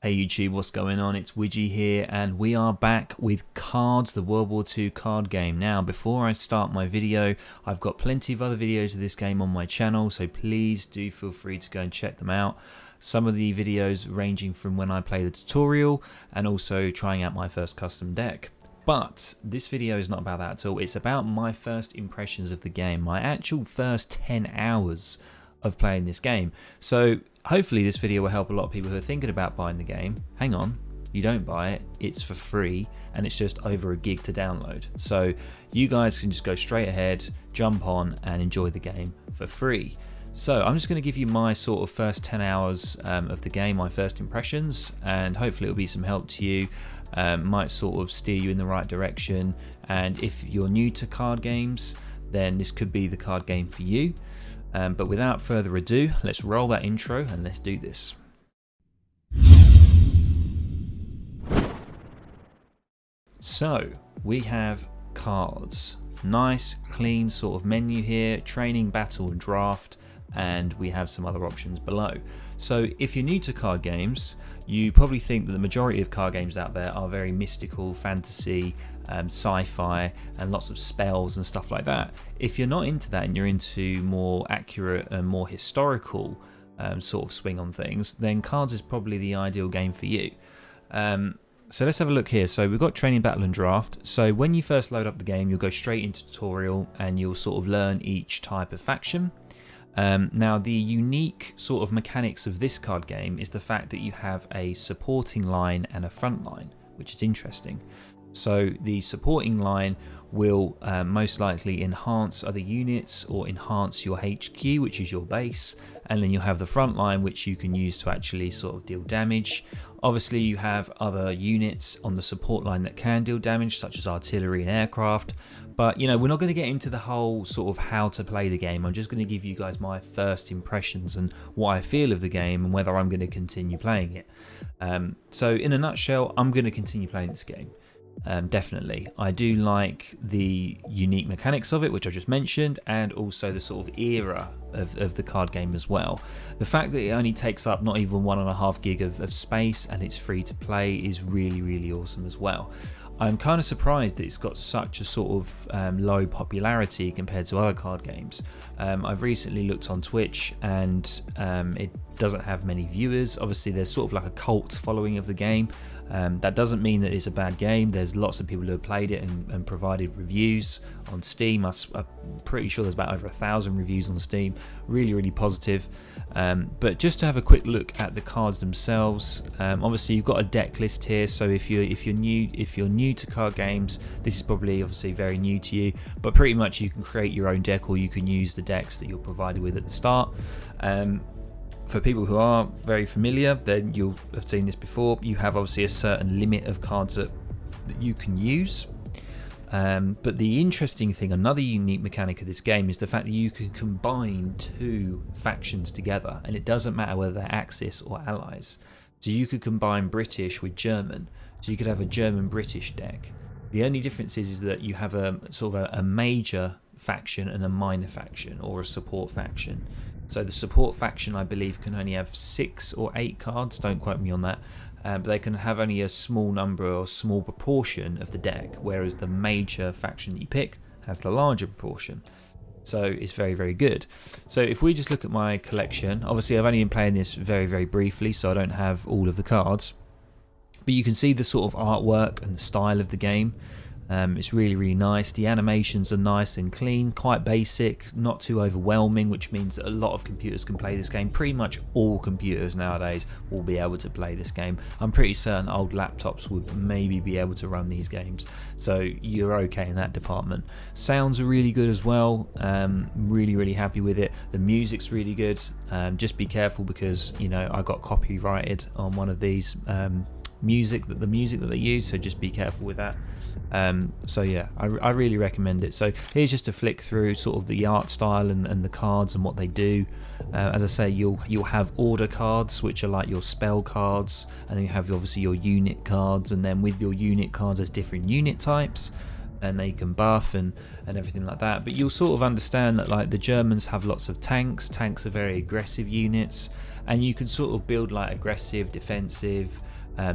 Hey YouTube, what's going on? It's Widgie here, and we are back with KARDS, the World War II card game. Now, before I start my video, I've got plenty of other videos of this game on my channel, so please do feel free to go and check them out. Some of the videos ranging from when I play the tutorial and also trying out my first custom deck. But this video is not about that at all. It's about my first impressions of the game, my actual first 10 hours of playing this game. So hopefully this video will help a lot of people who are thinking about buying the game. Hang on, you don't buy it, it's for free, and it's just over a gig to download. So you guys can just go straight ahead, jump on and enjoy the game for free. So I'm just going to give you my sort of first 10 hours of the game, my first impressions, and hopefully it'll be some help to you. Might sort of steer you in the right direction, and if you're new to card games, then this could be the card game for you. But without further ado, let's roll that intro and let's do this. So we have KARDS, nice clean sort of menu here, training, battle and draft, and we have some other options below. So if you're new to card games, you probably think that the majority of card games out there are very mystical, fantasy, sci-fi, and lots of spells and stuff like that. If you're not into that and you're into more accurate and more historical sort of swing on things, then KARDS is probably the ideal game for you. So let's have a look here. So we've got training, battle and draft. So when you first load up the game, you'll go straight into tutorial and you'll sort of learn each type of faction. Now the unique sort of mechanics of this card game is the fact that you have a supporting line and a front line, which is interesting. So the supporting line will most likely enhance other units or enhance your HQ, which is your base, and then you'll have the front line which you can use to actually sort of deal damage. Obviously you have other units on the support line that can deal damage, such as artillery and aircraft, but you know, we're not going to get into the whole sort of how to play the game. I'm just going to give you guys my first impressions and what I feel of the game and whether I'm going to continue playing it. So in a nutshell, I'm going to continue playing this game. Definitely. I do like the unique mechanics of it, which I just mentioned, and also the sort of era of the card game as well. The fact that it only takes up not even 1.5 gig of space and it's free to play is really awesome as well. I'm kind of surprised that it's got such a sort of low popularity compared to other card games. I've recently looked on Twitch and it doesn't have many viewers. Obviously there's sort of like a cult following of the game. That doesn't mean that it's a bad game. There's lots of people who have played it and provided reviews on Steam. I'm pretty sure there's about over 1,000 reviews on Steam. Really positive. But just to have a quick look at the cards themselves, obviously you've got a deck list here. So if you're new to card games, this is probably obviously very new to you. But pretty much you can create your own deck, or you can use the decks that you're provided with at the start. For people who are very familiar, then you'll have seen this before. You have obviously a certain limit of cards that you can use. But the interesting thing, another unique mechanic of this game, is the fact that you can combine two factions together, and it doesn't matter whether they're Axis or Allies. So you could combine British with German, so you could have a German-British deck. The only difference is that you have a sort of a major faction and a minor faction, or a support faction. So the support faction, I believe, can only have 6 or 8 cards, don't quote me on that, but they can have only a small number or small proportion of the deck, whereas the major faction that you pick has the larger proportion. So it's very good. So if we just look at my collection, obviously I've only been playing this very briefly, so I don't have all of the cards, but you can see the sort of artwork and the style of the game. It's really nice. The animations are nice and clean, quite basic, not too overwhelming, which means that a lot of computers can play this game. Pretty much all computers nowadays will be able to play this game. I'm pretty certain old laptops would maybe be able to run these games, so you're okay in that department. Sounds are really good as well. Really happy with it. The music's really good. Just be careful because, you know, I got copyrighted on one of these the music that they use, so just be careful with that. So yeah, I really recommend it. So here's just a flick through sort of the art style and the cards and what they do. As I say, you'll have order cards, which are like your spell cards, and then you have obviously your unit cards, and then with your unit cards there's different unit types. and they can buff and everything like that. But you'll sort of understand that like the Germans have lots of tanks. Tanks are very aggressive units, and you can sort of build like aggressive, defensive,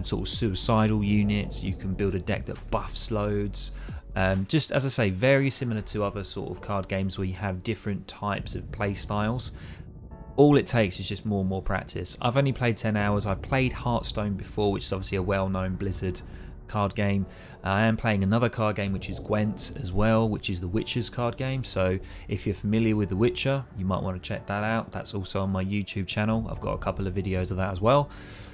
sort of suicidal units. You can build a deck that buffs loads. Just as I say, very similar to other sort of card games where you have different types of play styles. All it takes is just more and more practice. I've only played 10 hours. I've played Hearthstone before, which is obviously a well-known Blizzard card game. I am playing another card game which is Gwent as well, which is the Witcher's card game. So if you're familiar with The Witcher, you might want to check that out. That's also on my YouTube channel. I've got a couple of videos of that as well.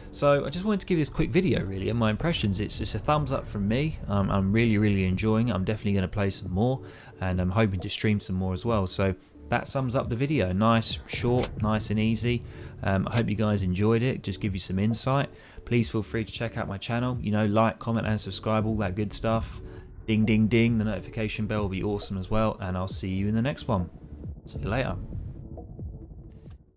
So I just wanted to give this quick video really, and my impressions. It's just a thumbs up from me. I'm really enjoying it. I'm definitely going to play some more, and I'm hoping to stream some more as well. So that sums up the video. Nice, short, nice and easy. I hope you guys enjoyed it. Just give you some insight. Please feel free to check out my channel. You know, like, comment and subscribe, all that good stuff. Ding ding ding, the notification bell will be awesome as well, and I'll see you in the next one. See you later.